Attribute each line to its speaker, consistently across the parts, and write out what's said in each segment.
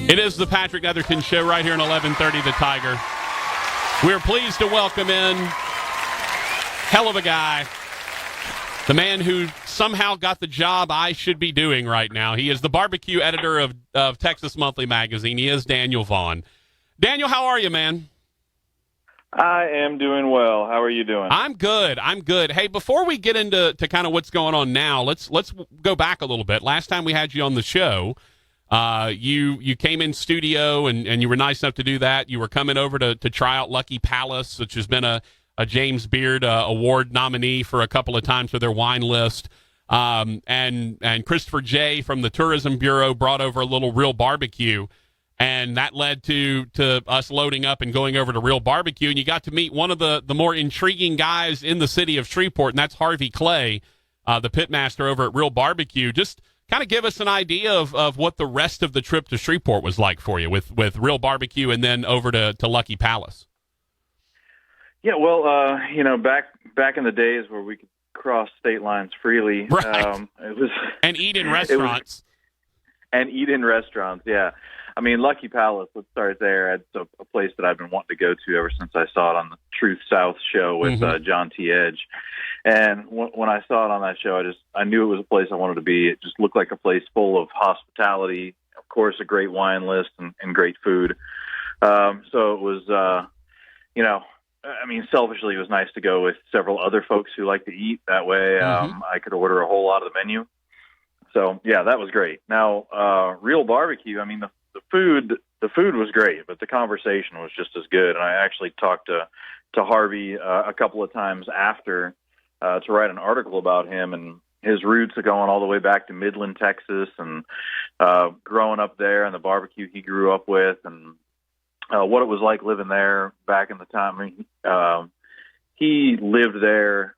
Speaker 1: It is the Patrick Netherton Show right here on 1130 The Tiger. We're pleased to welcome in hell of a guy, the man who somehow got the job I should be doing right now. He is the BBQ editor of Texas Monthly Magazine. He is Daniel Vaughn. Daniel, how are you, man?
Speaker 2: I am doing well. How are you doing?
Speaker 1: I'm good. Hey, before we get into kind of what's going on now, let's go back a little bit. Last time we had you on the show, you came in studio and you were nice enough to do that. You were coming over to try out Lucky Palace, which has been a James Beard Award nominee for a couple of times for their wine list. And Christopher J. from the Tourism Bureau brought over a little Real Barbecue, and that led to us loading up and going over to Real Barbecue, and you got to meet one of the more intriguing guys in the city of Shreveport, and that's Harvey Clay, the pitmaster over at Real Barbecue. Just kind of give us an idea of what the rest of the trip to Shreveport was like for you with Real Barbecue and then over to Lucky Palace.
Speaker 2: Yeah, well, back in the days where we could cross state lines freely,
Speaker 1: right.
Speaker 2: It was
Speaker 1: and eat in restaurants.
Speaker 2: Yeah. I mean, Lucky Palace, let's start there. It's a place that I've been wanting to go to ever since I saw it on the Truth South show with John T. Edge. And when I saw it on that show, I knew it was a place I wanted to be. It just looked like a place full of hospitality, of course, a great wine list and great food. So it was, selfishly, it was nice to go with several other folks who like to eat. That way I could order a whole lot of the menu. So, yeah, that was great. Now, Real Barbecue, I mean, the food was great, but the conversation was just as good. And I actually talked to Harvey a couple of times after to write an article about him and his roots are going all the way back to Midland, Texas, and growing up there and the barbecue he grew up with and what it was like living there back in the time. I mean, he lived there,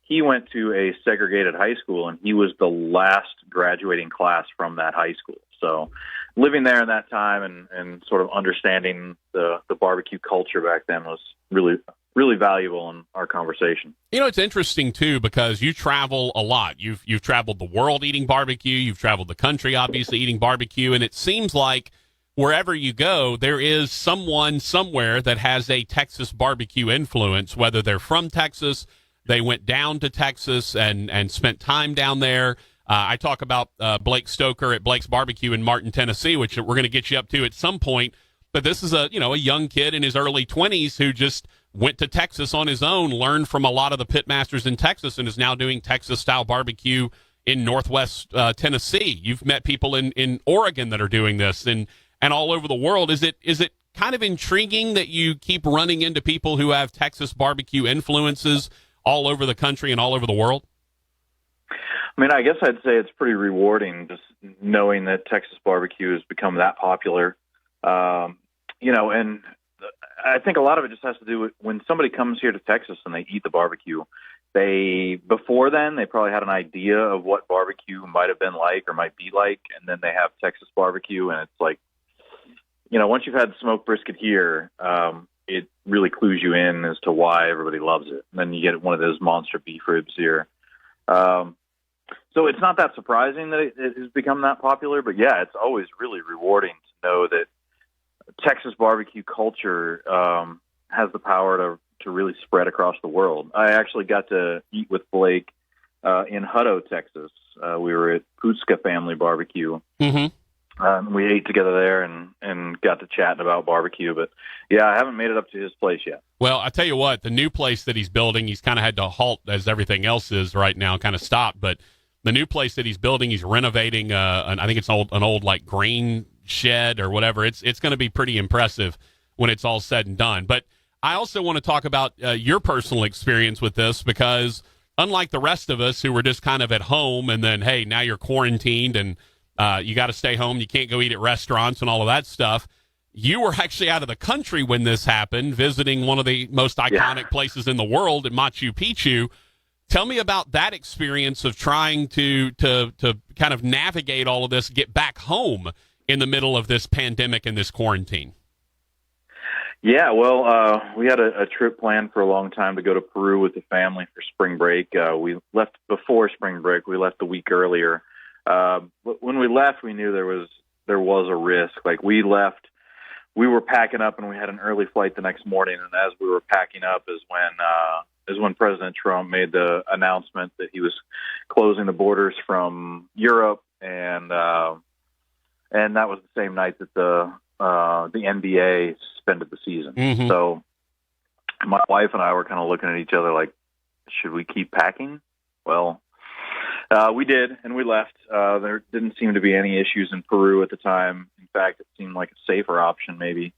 Speaker 2: he went to a segregated high school, and he was the last graduating class from that high school. So living there in that time and sort of understanding the barbecue culture back then was really, really valuable in our conversation.
Speaker 1: You know, it's interesting, too, because you travel a lot. You've traveled the world eating barbecue. You've traveled the country, obviously, eating barbecue. And it seems like wherever you go, there is someone somewhere that has a Texas barbecue influence, whether they're from Texas, they went down to Texas and spent time down there. I talk about Blake Stoker at Blake's Barbecue in Martin, Tennessee, which we're going to get you up to at some point. But this is a young kid in his early 20s who just went to Texas on his own, learned from a lot of the pitmasters in Texas, and is now doing Texas-style barbecue in Northwest Tennessee. You've met people in Oregon that are doing this and all over the world. Is it kind of intriguing that you keep running into people who have Texas barbecue influences all over the country and all over the world?
Speaker 2: I mean, I guess I'd say it's pretty rewarding just knowing that Texas barbecue has become that popular. And I think a lot of it just has to do with when somebody comes here to Texas and they eat the barbecue, before then, they probably had an idea of what barbecue might have been like or might be like, and then they have Texas barbecue, and it's like, once you've had smoked brisket here, it really clues you in as to why everybody loves it. And then you get one of those monster beef ribs here. So it's not that surprising that it has become that popular, but yeah, it's always really rewarding to know that Texas barbecue culture has the power to really spread across the world. I actually got to eat with Blake in Hutto, Texas. We were at Putzka Family Barbecue. We ate together there and got to chatting about barbecue. But, yeah, I haven't made it up to his place yet.
Speaker 1: Well, I tell you what, the new place that he's building, he's kind of had to halt as everything else is right now, kind of stopped. But the new place that he's building, he's renovating, I think it's an old like grain shed or whatever. It's going to be pretty impressive when it's all said and done. But I also want to talk about your personal experience with this because unlike the rest of us who were just kind of at home and then, hey, now you're quarantined and you got to stay home, you can't go eat at restaurants and all of that stuff, you were actually out of the country when this happened, visiting one of the most iconic places in the world at Machu Picchu. Tell me about that experience of trying to kind of navigate all of this, get back home in the middle of this pandemic and this quarantine.
Speaker 2: Yeah, well, we had a trip planned for a long time to go to Peru with the family for spring break. We left before spring break. We left a week earlier. But when we left, we knew there was there was a risk. Like we were packing up and we had an early flight the next morning. And as we were packing up is when President Trump made the announcement that he was closing the borders from Europe. And that was the same night that the NBA suspended the season.
Speaker 1: Mm-hmm.
Speaker 2: So my wife and I were kind of looking at each other like, should we keep packing? Well, we did, and we left. There didn't seem to be any issues in Peru at the time. In fact, it seemed like a safer option maybe.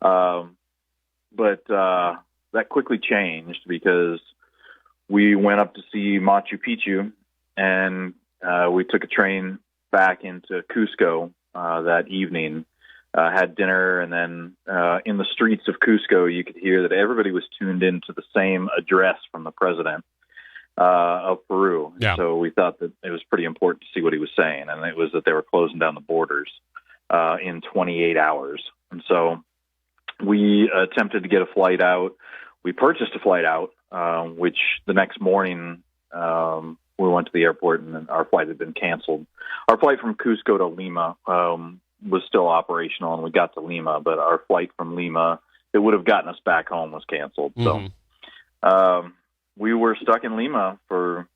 Speaker 2: But that quickly changed because we went up to see Machu Picchu, and we took a train back into Cusco that evening, had dinner, and then in the streets of Cusco, you could hear that everybody was tuned into the same address from the president of Peru.
Speaker 1: Yeah.
Speaker 2: So we thought that it was pretty important to see what he was saying, and it was that they were closing down the borders in 28 hours. And so we attempted to get a flight out. We purchased a flight out, which the next morning we went to the airport, and our flight had been canceled. Our flight from Cusco to Lima was still operational, and we got to Lima, but our flight from Lima that would have gotten us back home was canceled.
Speaker 1: Mm-hmm.
Speaker 2: So we were stuck in Lima for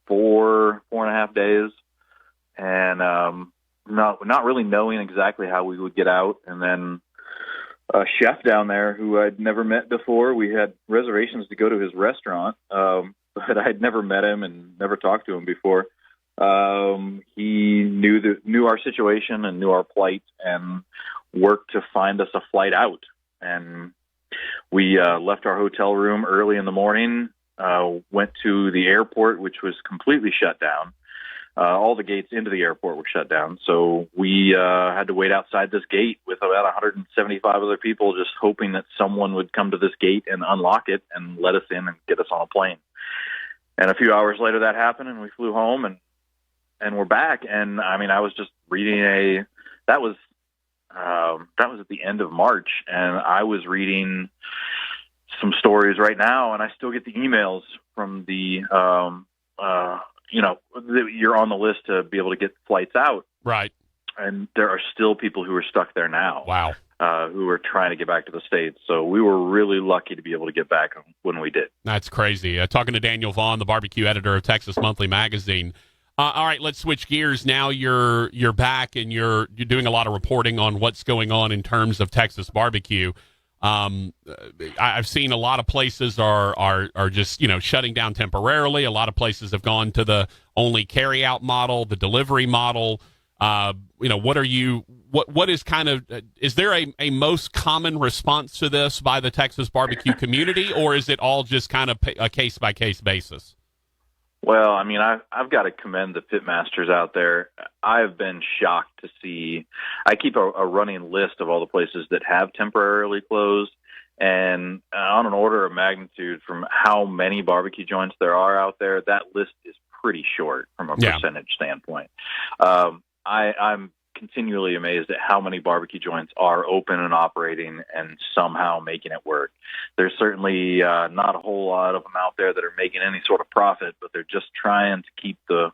Speaker 2: four and a half days, and not really knowing exactly how we would get out. And then a chef down there who I'd never met before, we had reservations to go to his restaurant, but I'd never met him and never talked to him before. He knew our situation and knew our plight and worked to find us a flight out. And we left our hotel room early in the morning, went to the airport, which was completely shut down. All the gates into the airport were shut down. So we had to wait outside this gate with about 175 other people, just hoping that someone would come to this gate and unlock it and let us in and get us on a plane. And a few hours later that happened, and we flew home, and we're back. And I mean, I was just reading that was at the end of March, and I was reading some stories right now, and I still get the emails from the, you're on the list to be able to get flights out.
Speaker 1: Right.
Speaker 2: And there are still people who are stuck there now.
Speaker 1: Wow.
Speaker 2: Who are trying to get back to the States. So we were really lucky to be able to get back when we did.
Speaker 1: That's crazy. Talking to Daniel Vaughn, the BBQ editor of Texas Monthly Magazine. All right, let's switch gears. Now you're back, and you're doing a lot of reporting on what's going on in terms of Texas barbecue. I've seen a lot of places are just shutting down temporarily. A lot of places have gone to the only carry out model, the delivery model. What is kind of, is there a most common response to this by the Texas barbecue community, or is it all just kind of a case by case basis?
Speaker 2: Well, I mean, I've got to commend the pitmasters out there. I've been shocked to see. I keep a running list of all the places that have temporarily closed, and on an order of magnitude from how many barbecue joints there are out there, that list is pretty short from a percentage standpoint. I'm continually amazed at how many barbecue joints are open and operating and somehow making it work. There's certainly not a whole lot of them out there that are making any sort of profit, but they're just trying to keep the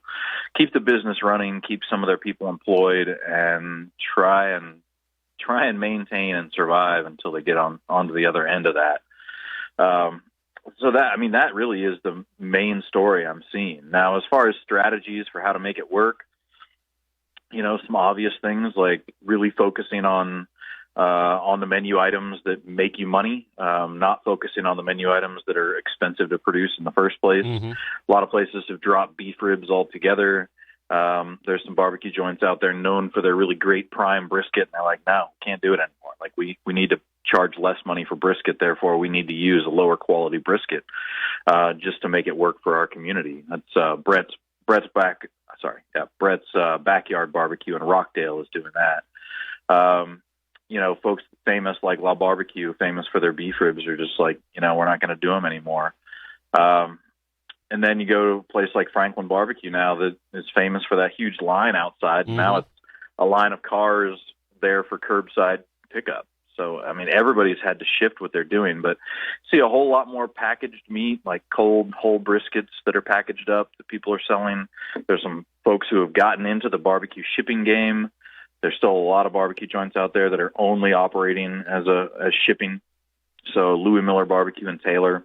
Speaker 2: business running, keep some of their people employed, and try and maintain and survive until they get onto the other end of that. So that really is the main story I'm seeing. Now, as far as strategies for how to make it work, some obvious things like really focusing on the menu items that make you money, not focusing on the menu items that are expensive to produce in the first place.
Speaker 1: Mm-hmm.
Speaker 2: A lot of places have dropped beef ribs altogether. There's some barbecue joints out there known for their really great prime brisket, and they're like, no, can't do it anymore. Like we need to charge less money for brisket, therefore we need to use a lower quality brisket just to make it work for our community. That's Brett's Backyard Barbecue in Rockdale is doing that. Folks famous like La Barbecue, famous for their beef ribs, are just like, we're not going to do them anymore. And then you go to a place like Franklin Barbecue now that is famous for that huge line outside. Mm-hmm. Now it's a line of cars there for curbside pickup. So, I mean, everybody's had to shift what they're doing, but see a whole lot more packaged meat, like cold, whole briskets that are packaged up that people are selling. There's some folks who have gotten into the barbecue shipping game There's still a lot of barbecue joints out there that are only operating as shipping. So Louis Miller Barbecue in Taylor,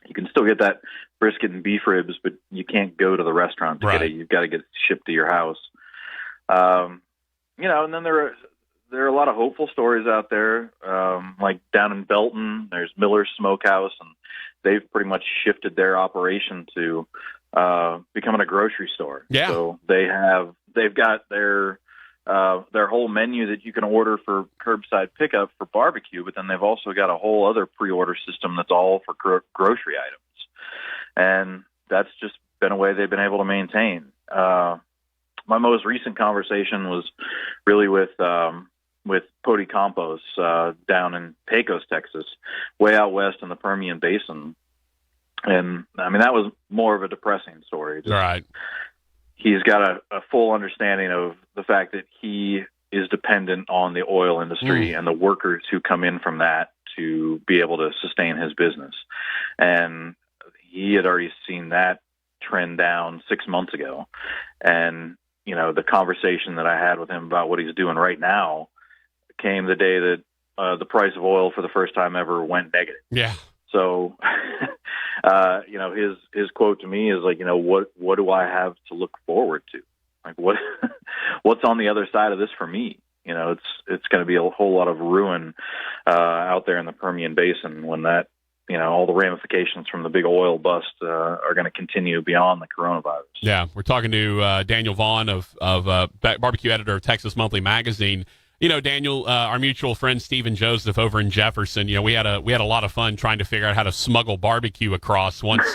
Speaker 2: you can still get that brisket and beef ribs, but you can't go to the restaurant to get it. You've got to get it shipped to your house. And then there are a lot of hopeful stories out there, like down in Belton, there's Miller's Smokehouse, and they've pretty much shifted their operation to becoming a grocery store.
Speaker 1: Yeah.
Speaker 2: So they've got their whole menu that you can order for curbside pickup for barbecue, but then they've also got a whole other pre-order system that's all for grocery items. And that's just been a way they've been able to maintain. My most recent conversation was really with Pody Campos down in Pecos, Texas, way out west in the Permian Basin. And, I mean, that was more of a depressing story.
Speaker 1: Right.
Speaker 2: He's got a full understanding of the fact that he is dependent on the oil industry and the workers who come in from that to be able to sustain his business. And he had already seen that trend down 6 months ago. And, the conversation that I had with him about what he's doing right now came the day that the price of oil for the first time ever went negative.
Speaker 1: Yeah.
Speaker 2: So, his quote to me is like, what do I have to look forward to? Like what's on the other side of this for me? It's going to be a whole lot of ruin out there in the Permian Basin when that, all the ramifications from the big oil bust are going to continue beyond the coronavirus. Yeah,
Speaker 1: we're talking to Daniel Vaughn of BBQ Editor of Texas Monthly Magazine. Daniel, our mutual friend Stephen Joseph over in Jefferson. We had a lot of fun trying to figure out how to smuggle barbecue across once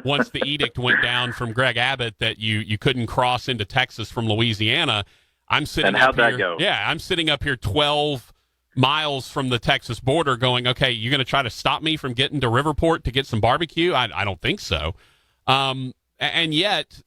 Speaker 1: the edict went down from Greg Abbott that you couldn't cross into Texas from Louisiana. I'm sitting.
Speaker 2: And how'd
Speaker 1: up here,
Speaker 2: that go?
Speaker 1: Yeah, I'm sitting up here 12 miles from the Texas border, going, okay, you're going to try to stop me from getting to Riverport to get some barbecue? I don't think so. And yet,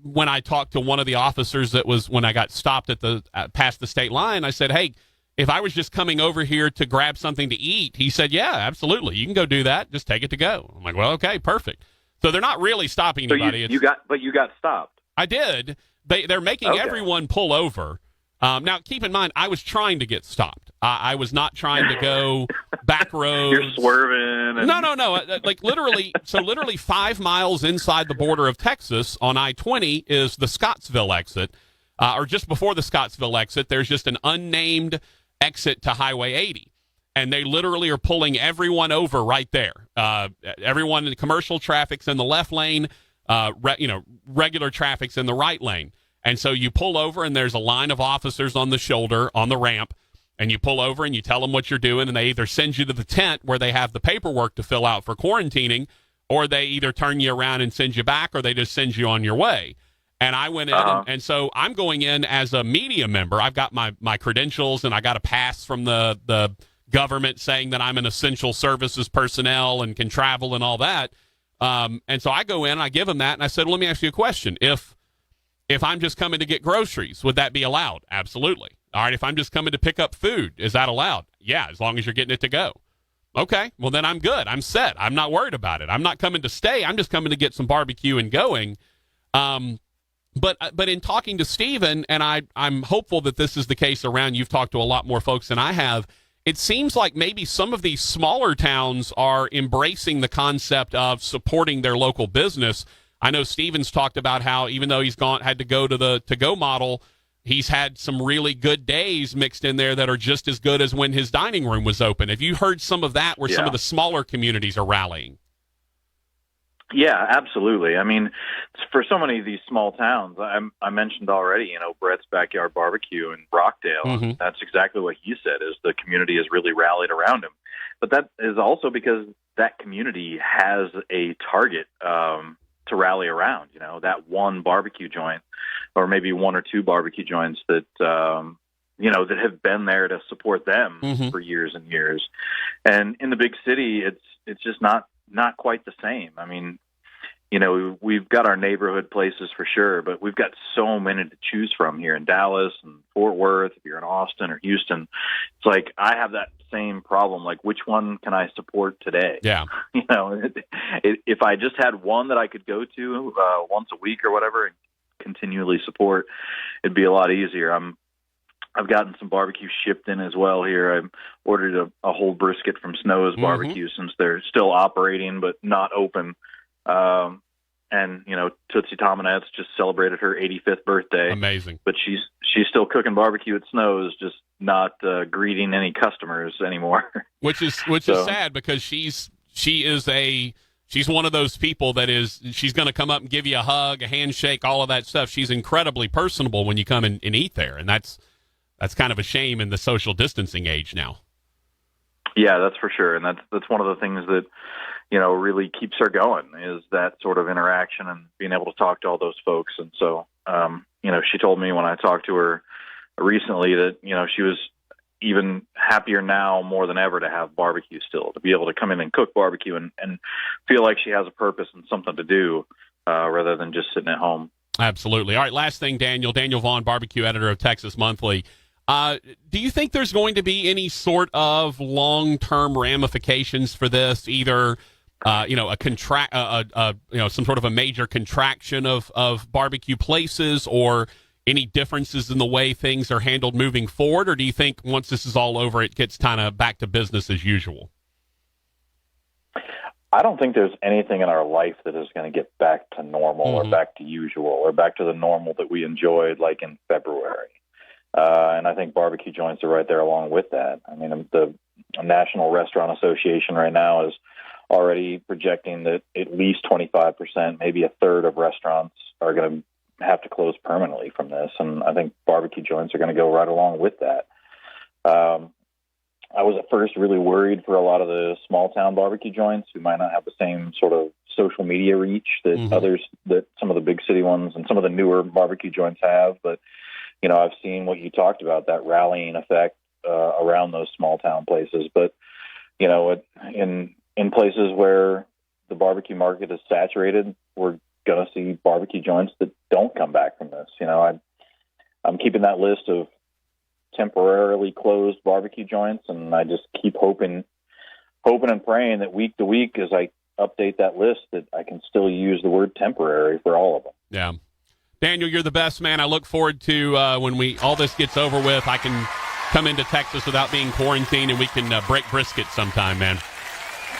Speaker 1: when I talked to one of the officers that was when I got stopped at the past the state line, I said, hey, if I was just coming over here to grab something to eat, he said, yeah, absolutely. You can go do that. Just take it to go. I'm like, well, okay, perfect. So they're not really stopping anybody.
Speaker 2: But you got stopped.
Speaker 1: I did. They're making everyone pull over. Now, keep in mind, I was trying to get stopped. I was not trying to go back roads.
Speaker 2: You're swerving.
Speaker 1: No. Like literally 5 miles inside the border of Texas on I-20 is the Scottsville exit, or just before the Scottsville exit, there's just an unnamed exit to Highway 80. And they literally are pulling everyone over right there. Everyone in the commercial traffic's in the left lane, regular traffic's in the right lane. And so you pull over, and there's a line of officers on the shoulder, on the ramp, and you pull over, and you tell them what you're doing, and they either send you to the tent where they have the paperwork to fill out for quarantining, or they either turn you around and send you back, or they just send you on your way. And I went in, and so I'm going in as a media member. I've got my credentials, and I got a pass from the government saying that I'm an essential services personnel and can travel and all that. And so I go in, and I give them that, and I said, well, let me ask you a question. If I'm just coming to get groceries, would that be allowed? Absolutely. All right, if I'm just coming to pick up food, is that allowed? Yeah, as long as you're getting it to go. Okay, well, then I'm good. I'm set. I'm not worried about it. I'm not coming to stay. I'm just coming to get some barbecue and going. But in talking to Stephen, and I'm hopeful that this is the case around, you've talked to a lot more folks than I have, it seems like maybe some of these smaller towns are embracing the concept of supporting their local business. I know Stephen's talked about how even though he's had to go to the to-go model, he's had some really good days mixed in there that are just as good as when his dining room was open. Have you heard some of that where some of the smaller communities are rallying?
Speaker 2: Yeah, absolutely. I mean, for so many of these small towns, I mentioned already, Brett's Backyard Barbecue in Rockdale.
Speaker 1: Mm-hmm.
Speaker 2: That's exactly what he said, is the community has really rallied around him. But that is also because that community has a target to rally around, that one barbecue joint, or maybe one or two barbecue joints that, that have been there to support them for years and years. And in the big city, it's just not quite the same. I mean, we've got our neighborhood places for sure, but we've got so many to choose from here in Dallas and Fort Worth. If you're in Austin or Houston, it's like I have that same problem. Like, which one can I support today?
Speaker 1: Yeah.
Speaker 2: If I just had one that I could go to once a week or whatever and continually support, it'd be a lot easier. I'm I've gotten some barbecue shipped in as well here. I ordered a whole brisket from Snow's Barbecue since they're still operating but not open. And Tootsie Tominette's just celebrated her 85th birthday.
Speaker 1: Amazing.
Speaker 2: But she's still cooking barbecue at Snow's, just not greeting any customers anymore.
Speaker 1: Which is sad, because she's one of those people she's going to come up and give you a hug, a handshake, all of that stuff. She's incredibly personable when you come and eat there, and that's kind of a shame in the social distancing age now.
Speaker 2: Yeah, that's for sure, and that's one of the things that really keeps her going, is that sort of interaction and being able to talk to all those folks. And so, she told me when I talked to her recently that she was even happier now more than ever to have barbecue still, to be able to come in and cook barbecue and feel like she has a purpose and something to do rather than just sitting at home.
Speaker 1: Absolutely. All right, last thing, Daniel Vaughn, BBQ Editor of Texas Monthly. Do you think there's going to be any sort of long-term ramifications for this, either some sort of a major contraction of barbecue places, or any differences in the way things are handled moving forward? Or do you think once this is all over, it gets kind of back to business as usual?
Speaker 2: I don't think there's anything in our life that is going to get back to normal or back to usual or back to the normal that we enjoyed like in February. And I think barbecue joints are right there along with that. I mean, the National Restaurant Association right now is already projecting that at least 25%, maybe a third of restaurants are going to have to close permanently from this. And I think barbecue joints are going to go right along with that. I was at first really worried for a lot of the small town barbecue joints who might not have the same sort of social media reach that that some of the big city ones and some of the newer barbecue joints have. But, I've seen what you talked about, that rallying effect around those small town places. But, in places where the barbecue market is saturated, we're going to see barbecue joints that don't come back from this. I'm keeping that list of temporarily closed barbecue joints, and I just keep hoping and praying that week to week, as I update that list, that I can still use the word temporary for all of them.
Speaker 1: Yeah. Daniel, you're the best, man. I look forward to when all this gets over with, I can come into Texas without being quarantined, and we can break brisket sometime, man.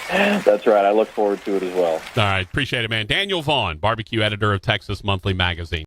Speaker 2: That's right. I look forward to it as well.
Speaker 1: All right. Appreciate it, man. Daniel Vaughn, BBQ Editor of Texas Monthly Magazine.